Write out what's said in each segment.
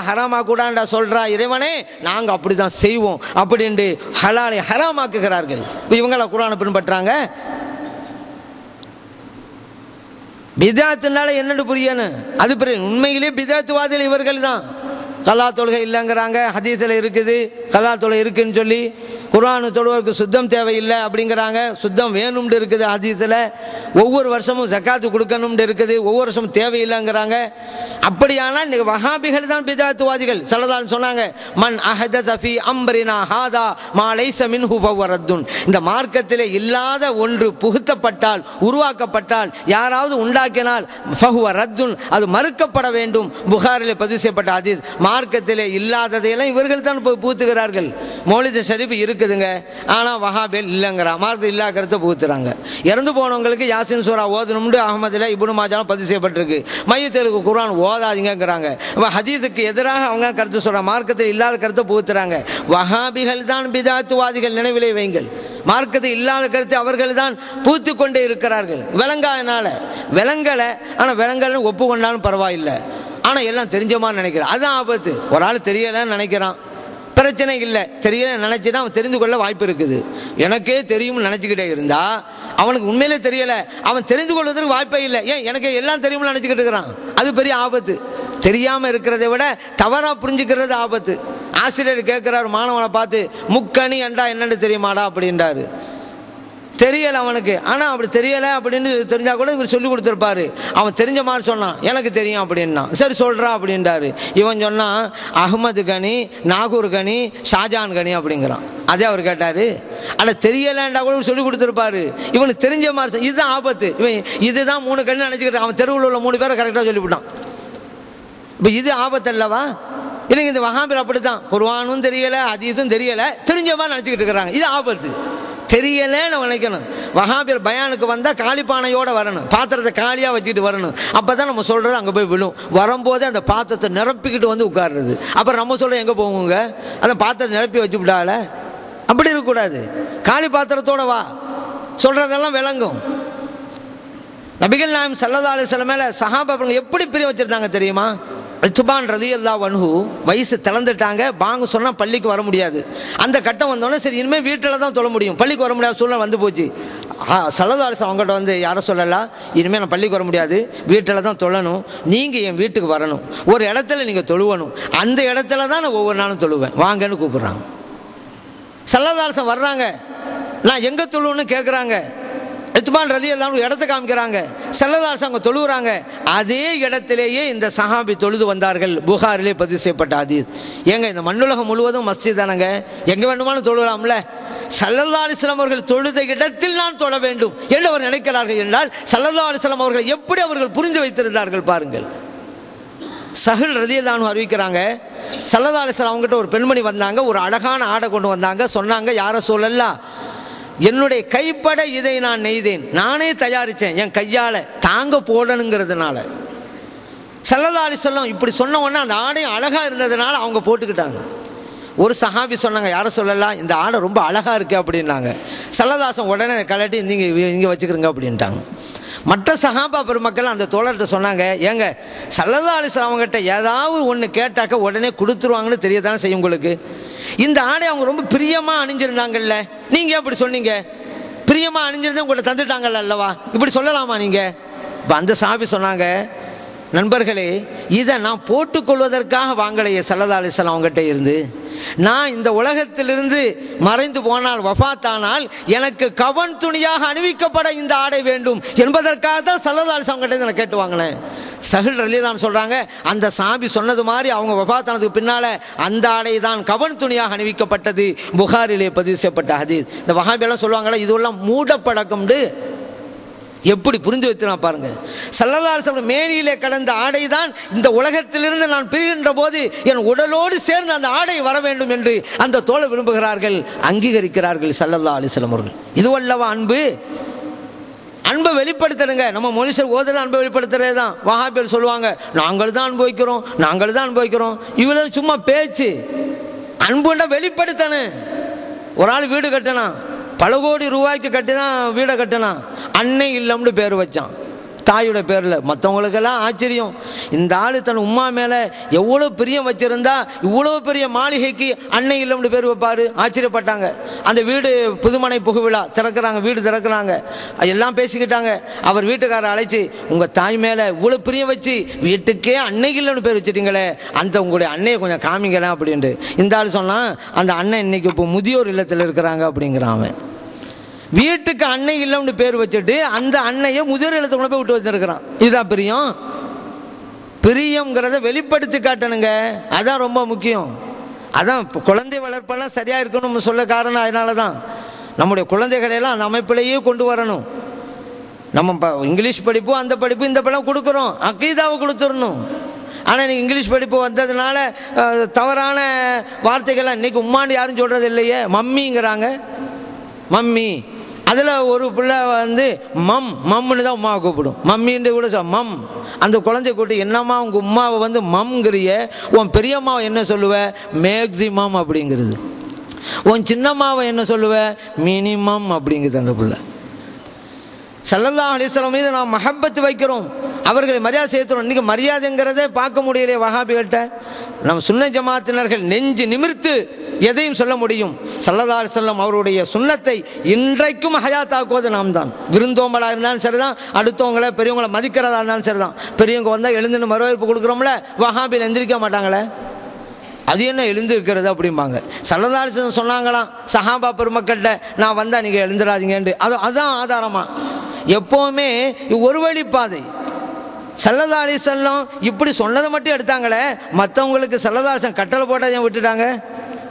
ஹராமா கூடாண்டா சொல்றா இறைவனே, நாங்க அப்படிதான் செய்வோம் அப்படின்ட்டு ஹலாலை ஹராமாக்குகிறார்கள். இவங்கள குர்ஆனை பின்பற்றாங்க. பிதாத்துனால என்னன்னு புரியணும், அது புரியணும். உண்மையிலே பிதாத்துவாதிகள் இவர்கள் தான். கலா தொழுகை இல்லைங்கிறாங்க, ஹதீஸில் இருக்குது கலா தொழுகை இருக்குன்னு சொல்லி. குர்ஆன் தொழுவதற்கு சுத்தம் தேவையில்லை அப்படிங்கிறாங்க, சுத்தம் வேணும்னு இருக்குது ஹதீஸில். ஒவ்வொரு வருஷமும் ஜக்காத்து கொடுக்கணும்னு இருக்குது, ஒவ்வொரு வருஷமும் தேவையில்லைங்கிறாங்க. அப்படியானால் வஹாபிகள் தான் பிதாத்துவாதிகள். ஸல்லல்லாஹு சொன்னாங்க, மன் அஹதஸ ஃபீ அம்ரினா ஹாதா மா லைஸ மின்ஹு ஃபஹுவ ரத்துன். இந்த மார்க்கத்திலே இல்லாத ஒன்று புகுத்தப்பட்டால், உருவாக்கப்பட்டால், யாராவது உண்டாக்கினால் ஃபஹுவ ரத்துன், அது மறுக்கப்பட வேண்டும். புகாரிலே பதிவு செய்யப்பட்ட ஹதீஸ். மார்க்கத்திலே இல்லாததையெல்லாம் இவர்கள் தான் புகுத்துகிறார்கள். மௌலிது ஷரீஃப் இருக்குதுங்க, ஆனால் வஹாபிகள் இல்லைங்கிறா, மார்க்கத்தில் இல்லா கருத்தை புகுத்துறாங்க. இறந்து போனவங்களுக்கு யாசின் சூரா ஓதணும்னு அஹ்மதில் இப்னு மாஜால பதிவு செய்யப்பட்டிருக்கு. மையத்திற்கு குர்ஆன் ஓதாதீங்கிறாங்க. ஹதீஸுக்கு எதிராக அவங்க கருத்து சொல்றாங்க, மார்க்கத்தில் இல்லாத கருத்தை புகுத்துறாங்க. வஹாபிகள் தான் பிதாத்துவாதிகள், நினைவிலே வைங்கள். மார்க்கத்தில் இல்லாத கருத்தை அவர்கள் தான் பூத்து கொண்டே இருக்கிறார்கள். விளங்காதனால விளங்கலை, ஆனால் விளங்கலன்னு ஒப்புக்கொண்டாலும் பரவாயில்லை, ஆனால் எல்லாம் தெரிஞ்ச மாதிரி நினைக்கிறான். அதுதான் ஆபத்து. ஒரு ஆள் தெரியலன்னு நினைக்கிறான், பிரச்சனை இல்லை. தெரியல நினைச்சுதான் அவன் தெரிந்து கொள்ள வாய்ப்பு இருக்குது. எனக்கே தெரியும்னு நினைச்சுக்கிட்டே இருந்தா அவனுக்கு உண்மையிலே தெரியல, அவன் தெரிந்து கொள்வதற்கு வாய்ப்பே இல்லை. ஏன் எனக்கு எல்லாம் தெரியும்னு நினைச்சுக்கிட்டு இருக்கிறான், அது பெரிய ஆபத்து. தெரியாம இருக்கிறதை விட தவறா புரிஞ்சுக்கிறது ஆபத்து. ஆசிரியர் கேட்கிறார் மாணவனை பார்த்து, முக்கணி என்றா என்னன்னு தெரியுமாடா அப்படின்றாரு. தெரியலை அவனுக்கு, ஆனால் அப்படி தெரியலை அப்படின்னு தெரிஞ்சா கூட இவர் சொல்லி கொடுத்துருப்பாரு. அவன் தெரிஞ்ச மாதிரி சொன்னான், எனக்கு தெரியும் அப்படின்னா. சரி சொல்றா அப்படின்றாரு. இவன் சொன்னான், அஹ்மது கனி, நாகூர் கனி, ஷாஜான் கனி அப்படிங்கிறான். அதே அவர் கேட்டாரு. ஆனால் தெரியலைன்றா கூட சொல்லி கொடுத்துருப்பாரு. இவனுக்கு தெரிஞ்ச மாதிரி, இதுதான் ஆபத்து. இவன் இதுதான் 3 கனி நினச்சிக்கிட்டு அவன் தெருவில் உள்ள 3 பேரை கரெக்டாக சொல்லிவிட்டான். இப்போ இது ஆபத்து அல்லவா? இல்லைங்க, இந்த வஹாபில் அப்படித்தான். குர்ஆனும் தெரியலை, ஹதீஸும் தெரியலை, தெரிஞ்ச மாதிரி நினச்சிக்கிட்டு இருக்கிறாங்க. இது ஆபத்து. தெரியலன்னு நினைக்கணும். வஹாபியர் பயானுக்கு வந்தால் காலிப்பானையோடு வரணும், பாத்திரத்தை காலியாக வச்சுக்கிட்டு வரணும். அப்போ தான் நம்ம சொல்கிறது அங்கே போய் விழும். வரும்போதே அந்த பாத்திரத்தை நிரப்பிக்கிட்டு வந்து உட்கார்றது. அப்புறம் நம்ம சொல்ல எங்கே போவோங்க, அந்த பாத்திரத்தை நிரப்பி வச்சு விட்டால. அப்படி இருக்கக்கூடாது. காலி பாத்திரத்தோட வா, சொல்கிறதெல்லாம் விளங்கும். நபிகள் நாயகம் ஸல்லல்லாஹு அலைஹி வஸல்லம் மேலே சஹாபாக்கள் எப்படி பிரிய வச்சுருந்தாங்க தெரியுமா? உத்பான் ரலியல்லாஹு அன்ஹு வயசு திறந்துட்டாங்க, பாங்க சொன்னால் பள்ளிக்கு வர முடியாது. அந்த கட்டம் வந்தோடனே சரி இனிமேல் வீட்டில் தான் தொழ முடியும், பள்ளிக்கு வர முடியாத சூழ்நிலை வந்து போச்சு. ஸல்லல்லாஹு அலைஹி வஸல்லம் அவங்ககிட்ட வந்து யாரை சொல்லலாம், இனிமேல் நான் பள்ளிக்கு வர முடியாது, வீட்டில் தான் தொழணும், நீங்கள் என் வீட்டுக்கு வரணும், ஒரு இடத்துல நீங்கள் தொழுவணும், அந்த இடத்துல தான் நான் ஒவ்வொரு நாளும் தொழுவேன், வாங்கன்னு கூப்பிட்றாங்க. ஸல்லல்லாஹு அலைஹி வஸல்லம் வர்றாங்க, நான் எங்கே தொழுவேன்னு கேட்குறாங்க. உத்பான் ரலியல்லாஹு அன்ஹு இடத்த காமிக்கிறாங்க. ஸல்லல்லாஹு அலைஹி வஸல்லம் தொழுகிறாங்க. அதே இடத்திலேயே இந்த சஹாபி தொழுது வந்தார்கள். புகாரிலே பதிவு செய்யப்பட்ட ஹதீஸ். ஏங்க இந்த மண்ணுலகம் முழுவதும் மஸ்ஜித் தானங்க, எங்கே வேண்டுமானும் தொழுகலாம்ல. ஸல்லல்லாஹு அலைஹி வஸல்லம் அவர்கள் தொழுத இடத்தில் நான் தொழ வேண்டும் என்று அவர் நினைக்கிறார்கள் என்றால் ஸல்லல்லாஹு அலைஹி வஸல்லம் அவர்கள் எப்படி அவர்கள் புரிந்து வைத்திருந்தார்கள் பாருங்கள். சஹல் ரலியல்லாஹு அன்ஹு அறிவிக்கிறாங்க, ஸல்லல்லாஹு அலைஹி வஸல்லம் அவங்ககிட்ட ஒரு பெண்மணி வந்தாங்க, ஒரு அழகான ஆடை கொண்டு வந்தாங்க. சொன்னாங்க, யார ரசூலல்லாஹ், என்னுடைய கைப்பட இதை நான் நெய்தேன், நானே தயாரித்தேன், என் கையால் தாங்க போடணுங்கிறதுனால. ஸல்லல்லாஹு அலைஹி வஸல்லம் இப்படி சொன்ன உடனே அந்த ஆடை அழகாக இருந்ததுனால அவங்க போட்டுக்கிட்டாங்க. ஒரு சஹாபி சொன்னாங்க, யாரை சொல்லலாம், இந்த ஆடை ரொம்ப அழகாக இருக்கு அப்படின்னாங்க. ஸல்லல்லாஹு அலைஹி வஸல்லம் உடனே கலட்டி நீங்கள் இங்கே வச்சுக்கிறங்க அப்படின்ட்டாங்க. மற்ற சஹாபா பெருமக்கள் அந்த தோழர்கிட்ட சொன்னாங்க, ஏங்க ஸல்லல்லாஹு அலைஹி வஸல்லம் அவங்ககிட்ட ஏதாவது ஒன்று கேட்டாக்க உடனே கொடுத்துருவாங்கன்னு தெரியதானே செய்யும் உங்களுக்கு. இந்த ஆடை அவங்க ரொம்ப பிரியமாக அணிஞ்சிருந்தாங்கல்ல, நீங்கள் அப்படி சொன்னீங்க, பிரியமாக அணிஞ்சிருந்தா உங்கள்கிட்ட தந்துட்டாங்கல்ல அல்லவா, இப்படி சொல்லலாமா நீங்கள்? இப்போ அந்த சஹாபி சொன்னாங்க, நண்பர்களே இதை நான் போட்டுக்கொள்வதற்காக வாங்கலையே ஸல்லல்லாஹு அலைஹி வஸல்லம் அவங்ககிட்ட இருந்து, நான் இந்த உலகத்திலிருந்து மறைந்து போனால், வஃபாத்தானால் எனக்கு கவன் துணியாக அணிவிக்கப்பட இந்த ஆடை வேண்டும் என்பதற்காக தான் ஸல்லல்லாஹு அலைஹி வஸல்லம் கிட்ட நான் கேட்டு வாங்கினேன். சஹல் ரலியல்லாஹு சொல்றாங்க, அந்த சாபி சொன்னது மாதிரி அவங்க வஃபாத்தானதுக்கு பின்னால அந்த ஆடை தான் கவன் துணியாக அணிவிக்கப்பட்டது. புகாரிலே பதிவு செய்யப்பட்ட ஹதீஸ். இந்த வஹாபியெல்லாம் சொல்லுவாங்களே, இதெல்லாம் மூடப்பழக்கம்னு எப்படி புரிந்து வைத்தினா பாருங்க. ஸல்லல்லாஹு அலைஹி வஸல்லம் மேனியிலே கடந்த ஆடை தான் இந்த உலகத்திலிருந்து நான் பிரிகின்ற போது என் உடலோடு சேர்ந்து அந்த ஆடை வர வேண்டும் என்று அந்த தோழர் விரும்புகிறார்கள், அங்கீகரிக்கிறார்கள் ஸல்லல்லாஹு அலைஹி வஸல்லம் அவர்கள். இதுவல்லவா அன்பு? அன்பை வெளிப்படுத்தணுங்க. நம்ம மனுஷர் ஓதுறது அன்பை வெளிப்படுத்துறது தான். வஹாபியர் சொல்லுவாங்க, நாங்கள் தான் அனுபவிக்கிறோம், நாங்கள் தான் அனுபவிக்கிறோம். இவ்வளவு சும்மா பேச்சு. அன்புண்டா வெளிப்படுத்தணும். ஒரு ஆள் வீடு கட்டினான், பல கோடி ரூபாய்க்கு கட்டினா வீடை கட்டினான், அன்னை இல்லம்னு பேர் வச்சான். தாயோட பேரில். மற்றவங்களுக்கெல்லாம் ஆச்சரியம், இந்த ஆள் தன் உம்மா மேலே எவ்வளோ பிரியம் வச்சுருந்தா இவ்வளோ பெரிய மாளிகைக்கு அன்னை இல்லம்னு பேர் வைப்பார். ஆச்சரியப்பட்டாங்க. அந்த வீடு புதுமனை புகுவிழா திறக்கிறாங்க, வீடு திறக்கிறாங்க, எல்லாம் பேசிக்கிட்டாங்க. அவர் வீட்டுக்காரரை அழைச்சி, உங்கள் தாய் மேலே இவ்வளோ பிரியம் வச்சு வீட்டுக்கே அன்னை இல்லம்னு பேர் வச்சுட்டீங்களே, அந்த உங்களுடைய அன்னையை கொஞ்சம் காமிங்களேன் அப்படின்ட்டு. இந்த ஆள் சொன்னால், அந்த அண்ணன் இன்னைக்கு இப்போ முதியோர் இல்லத்தில் இருக்கிறாங்க அப்படிங்கிறான். அவன் வீட்டுக்கு அன்னை இல்லம்னு பேர் வச்சுட்டு அந்த அன்னையை முதியோர் இல்லத்தை கொண்டு போய் விட்டு வச்சிருக்கிறான். இதுதான் பிரியம். பிரியம்ங்கிறத வெளிப்படுத்தி காட்டணுங்க, அதான் ரொம்ப முக்கியம். அதான் குழந்தை வளர்ப்பெல்லாம் சரியாக இருக்கணும் சொல்ல காரணம் அதனால தான். நம்முடைய குழந்தைகளெல்லாம் அந்த அமைப்பிலேயே கொண்டு வரணும். நம்ம இங்கிலீஷ் படிப்பு அந்த படிப்பு இந்த படம் கொடுக்குறோம், அக்கீதாவை கொடுத்துடணும். ஆனால் இன்னைக்கு இங்கிலீஷ் படிப்பு வந்ததுனால தவறான வார்த்தைகள்லாம் இன்னைக்கு உம்மான்னு யாரும் சொல்கிறது இல்லையே, மம்மிங்கிறாங்க. மம்மி, அதில் ஒரு பிள்ளை மம்முன்னு தான் உமாவை கூப்பிடும், மம்மின்னு கூட மம். அந்த குழந்தைய கூப்பிட்டு, என்னம்மா உங்கள் உமாவை மம்ங்கிறிய, உன் பெரியம்மாவை என்ன சொல்லுவ, மேக்சிமம் அப்படிங்கிறது. உன் சின்னம்மாவை என்ன சொல்லுவ, மினிமம் அப்படிங்கிறது அந்த பிள்ளை. ஸல்லல்லாஹு அலைஹி வஸல்லம் மீது நாம் மஹப்பத்து வைக்கிறோம், அவர்களை மரியாதை செலுத்துறோம். இன்றைக்கி மரியாதைங்கிறதே பார்க்க முடியலையே வஹாபிகள்கிட்ட. நம்ம சுன்ன ஜமாத்தினர்கள் நெஞ்சு நிமிர்த்து எதையும் சொல்ல முடியும். ஸல்லல்லாஹு அலைஹி வஸல்லம் அவருடைய சுன்னத்தை இன்றைக்கும் ஹயாத்தாக்குவது நாம் தான். விருந்தோம்பலாக இருந்தாலும் சரிதான், அடுத்தவங்களை பெரியவங்களை மதிக்கிறதா இருந்தாலும் சரிதான். பெரியவங்க வந்தால் எழுந்துன்னு வரவேற்பு கொடுக்குறோம்ல, வஹாபியில் எந்திரிக்க மாட்டாங்களே, அது என்ன எழுந்திருக்கிறது அப்படிம்பாங்க. ஸல்லல்லாஹு அலைஹி வஸல்லம் சொன்னாங்களாம் சஹாபா பெருமக்கள்கிட்ட, நான் வந்தால் நீங்கள் எழுந்துடாதீங்கன்னு. அதுதான் ஆதாரமாக. எப்போவுமே ஒரு வழி பாதை. ஸல்லல்லாஹு அலைஹி வஸல்லம் இப்படி சொன்னதை மட்டும் எடுத்தாங்களே, மற்றவங்களுக்கு ஸல்லல்லாஹு அலைஹி வஸல்லம் கட்டளை போட்டதை விட்டுட்டாங்க.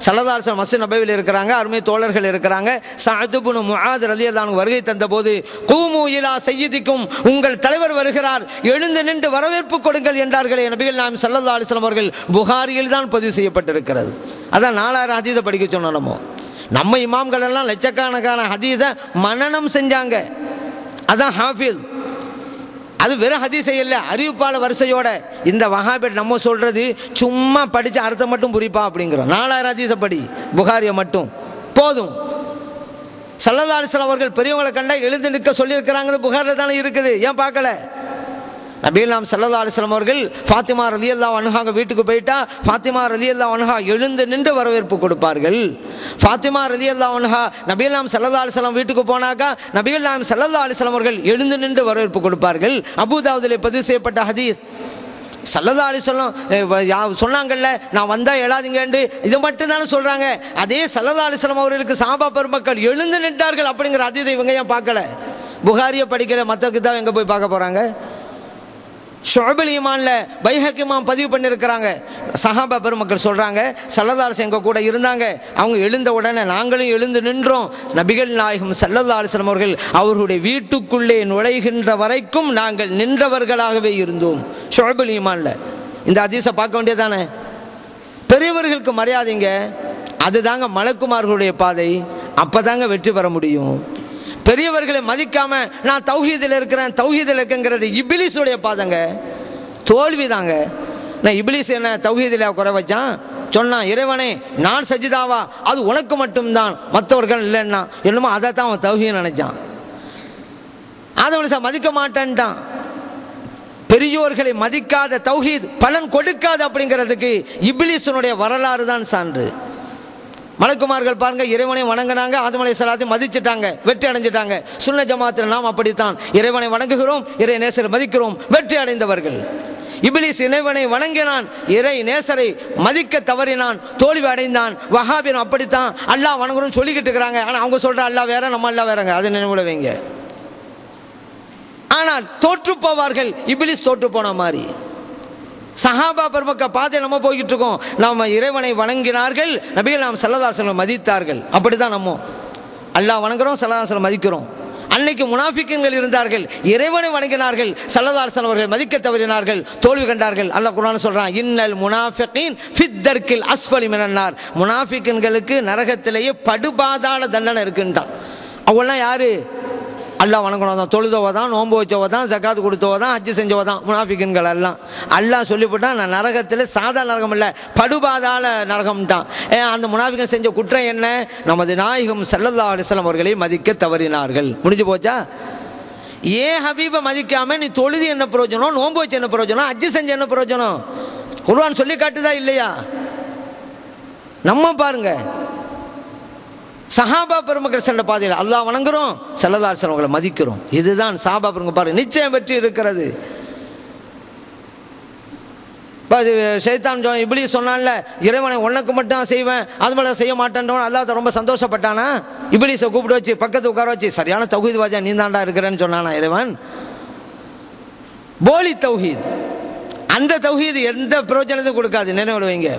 ஸல்லல்லாஹு அலைஹி வஸல்லம் மஸ்ஜித் நபவியில் இருக்கிறாங்க, அருமை தோழர்கள் இருக்கிறாங்க. சஅத் இப்னு முஆத் ரலியல்லாஹு அன்ஹு வருகை தந்தபோது, கூமு இலா சய்யிதிக்கும், உங்கள் தலைவர் வருகிறார், எழுந்து நின்று வரவேற்பு கொடுங்கள் என்றார்களே நபிகள் நாயகம் ஸல்லல்லாஹு அலைஹி வஸல்லம் அவர்கள். புகாரியில் தான் பதிவு செய்யப்பட்டிருக்கிறது. அதான் 4000 ஹதீஸை படிக்க சொன்னோம். நம்ம இமாம்கள் எல்லாம் லட்சக்கணக்கான ஹதீஸை மனனம் செஞ்சாங்க. அதான் ஹாஃபில். அது வெறும் ஹதீஸை இல்லை, அறிவிப்பாளர் வரிசையோட. இந்த வஹாபிட் நம்ம சொல்றது சும்மா படிச்சு அர்த்தம் மட்டும் புரிப்பா அப்படிங்கிறோம். 4000 ஹதீஸை படி, புகாரியை மட்டும் போதும். ஸல்லல்லாஹு அலைஹி வஸல்லம் அவர்கள் பெரியவங்களை கண்டா எழுந்து நிற்க சொல்லியிருக்கிறாங்க, புகாரில் தானே இருக்குது, ஏன் பார்க்கல? நபிகள் நாயகம் ஸல்லல்லாஹு அலைஹி வஸல்லம் அவர்கள் ஃபாத்திமா ரலியல்லாஹு அன்ஹா வீட்டுக்கு போயிட்டா ஃபாத்திமா ரலியல்லாஹு அன்ஹா எழுந்து நின்று வரவேற்பு கொடுப்பார்கள். ஃபாத்திமா ரலியல்லாஹு அன்ஹா நபிகள் நாயகம் ஸல்லல்லாஹு அலைஹி வஸல்லம் வீட்டுக்கு போனாக்கா நபிகள் நாயகம் ஸல்லல்லாஹு அலைஹி வஸல்லம் அவர்கள் எழுந்து நின்று வரவேற்பு கொடுப்பார்கள். அபூதாவுதிலே பதிவு செய்யப்பட்ட ஹதீஸ். ஸல்லல்லாஹு அலைஹி வஸல்லம் சொன்னாங்கல்ல, நான் வந்தா எழாதீங்கன்னு, இது மட்டும் தானே சொல்றாங்க. அதே ஸல்லல்லாஹு அலைஹி வஸல்லம் அவர்களுக்கு சஹாபா பெருமக்கள் எழுந்து நின்றார்கள் அப்படிங்கிற ஹதீஸை இவங்க ஏன் பார்க்கல? புகாரியை படிக்கல, மற்ற கிதாப் எங்க போய் பார்க்க போறாங்க? ஷுஅபுல் ஈமான்ல பைஹக்கி இமாம் பதிவு பண்ணியிருக்கிறாங்க. சஹாபா பெருமக்கள் சொல்றாங்க, ஸல்லல்லாஹு அலைஹி வஸல்லம் எங்க கூட இருந்தாங்க, அவங்க எழுந்த உடனே நாங்களும் எழுந்து நின்றோம். நபிகள் நாயகம் ஸல்லல்லாஹு அலைஹி வஸல்லம் அவர்கள் அவர்களுடைய வீட்டுக்குள்ளே நுழைகின்ற வரைக்கும் நாங்கள் நின்றவர்களாகவே இருந்தோம். ஷுஅபுல் ஈமான்ல இந்த ஹதீஸை பார்க்க வேண்டியதானே. பெரியவர்களுக்கு மரியாதைங்க, அதுதாங்க மலக்குமார்களுடைய பாதை. அப்பதாங்க வெற்றி பெற முடியும். பெரியவர்களை மதிக்காம நான் தௌஹீதில் இருக்கிறேன் தௌஹீதில் இருக்கேங்கிறது இப்லீஸுடைய பாதங்க, தோல்விதாங்க. நான் இப்லீஸ் என்ன தௌஹீதில் குறை வச்சான்? சொன்னான், இறைவனே நான் சஜிதாவா, அது உனக்கு மட்டும்தான், மற்றவர்கள் இல்லைன்னா என்னமோ அதை தான் அவன் தௌஹீத் நினைச்சான். அதை மதிக்க மாட்டேன்ட்டான். பெரியோர்களை மதிக்காத தௌஹீத் பலன் கொடுக்காது அப்படிங்கிறதுக்கு இப்லீஸுடைய வரலாறு தான் சான்று. மலக்குமார்கள் பாருங்க, இறைவனை வணங்கினாங்க, ஆதம் அலைஹிஸ்ஸலாத்தை மதிச்சிட்டாங்க, வெற்றி அடைஞ்சிட்டாங்க. சுன்ன ஜமாத்தில் நாம் அப்படித்தான், இறைவனை வணங்குகிறோம், இறை நேசரை மதிக்கிறோம், வெற்றி அடைந்தவர்கள். இப்லீஸ் இறைவனை வணங்கினான், இறை நேசரை மதிக்க தவறினான், தோல்வி அடைந்தான். வஹாபின் அப்படித்தான், அல்லாஹ் வணங்குறோம் சொல்லிக்கிட்டு இருக்கிறாங்க, ஆனால் அவங்க சொல்ற அல்லாஹ் வேற, நம்ம அல்லாஹ் வேறங்க, அதை நினைவுல வைங்க. ஆனால் தோற்று போவார்கள், இப்லீஸ் தோற்று போன மாதிரி. சஹாபா பெருமக்க பாதை நம்ம போய்கிட்டு இருக்கோம். நம்ம இறைவனை வணங்கினார்கள், நபிகள் நாயகம் ஸல்லல்லாஹு அலைஹி வஸல்லம் மதித்தார்கள். அப்படிதான் நம்ம அல்லாஹ் வணங்குறோம், ஸல்லல்லாஹு அலைஹி வஸல்லம் மதிக்கிறோம். அன்னைக்கு முனாஃபிக்குகள் இருந்தார்கள், இறைவனை வணங்கினார்கள், ஸல்லல்லாஹு அலைஹி வஸல்லம் அவர்கள் மதிக்க தவறினார்கள், தோல்வி கண்டார்கள். அல்லாஹ் குர்ஆனில் சொல்றான், இன்னல் முனாஃபிகீன் ஃபித்தர்கில் அஸ்ஃபலி மினன் நார். முனாஃபிக்குகளுக்கு நரகத்திலேயே படுபாதாள தண்டனை இருக்குன்றான். அவங்களாம் யாரு? அல்லாஹ் வணங்கணும் தான், தொழுதவ தான், நோன்பு வச்சவ தான், ஜக்காத்து கொடுத்தவ தான், ஹஜ்ஜு செஞ்சவ தான் முனாஃபிக்குகள் எல்லாம். அல்லாஹ் சொல்லிவிட்டான், நான் நரகத்தில் சாதா நரகம் இல்லை, படுபாதாள நரகம்ட்டான். அந்த முனாஃபிக்குகள் செஞ்ச குற்றம் என்ன? நமது நாயகம் ஸல்லல்லாஹு அலைஹி வஸல்லம் அவர்களை மதிக்க தவறினார்கள். முடிஞ்சு போச்சா? ஏன் ஹபீபை மதிக்காம நீ தொழுது என்ன பிரயோஜனம், நோன்பு வச்சு என்ன பிரயோஜனம், ஹஜ்ஜு செஞ்சு என்ன பிரயோஜனம்? குர்ஆன் சொல்லி காட்டுதா இல்லையா? நம்ம பாருங்க, சஹாபா பெருமக்கள் சென்ற பாதையில் அல்லாஹ் வணங்குறோம், ஸல்லல்லாஹு அலைஹி வஸல்லம் அவங்களை மதிக்கிறோம். இதுதான் சஹாபா பெருமக்கள் பாருங்க, நிச்சயம் வெற்றி இருக்கிறது. ஷைத்தான் இப்படி சொன்னான்ல, இறைவனை உனக்கு மட்டும் செய்வேன் அது மாதிரி செய்ய மாட்டேன்றவன் அல்லாஹ் ரொம்ப சந்தோஷப்பட்டானா? இப்லீஸை கூப்பிட்டு வச்சு பக்கத்து உட்கார வச்சு சரியான தௌஹீத் வாஜா நீ தாண்டா இருக்கிறேன்னு சொன்னானா இறைவன்? போலி தௌஹீத். அந்த தௌஹீத் எந்த பிரயோஜனத்தையும் கொடுக்காது, நினைவு வைங்க.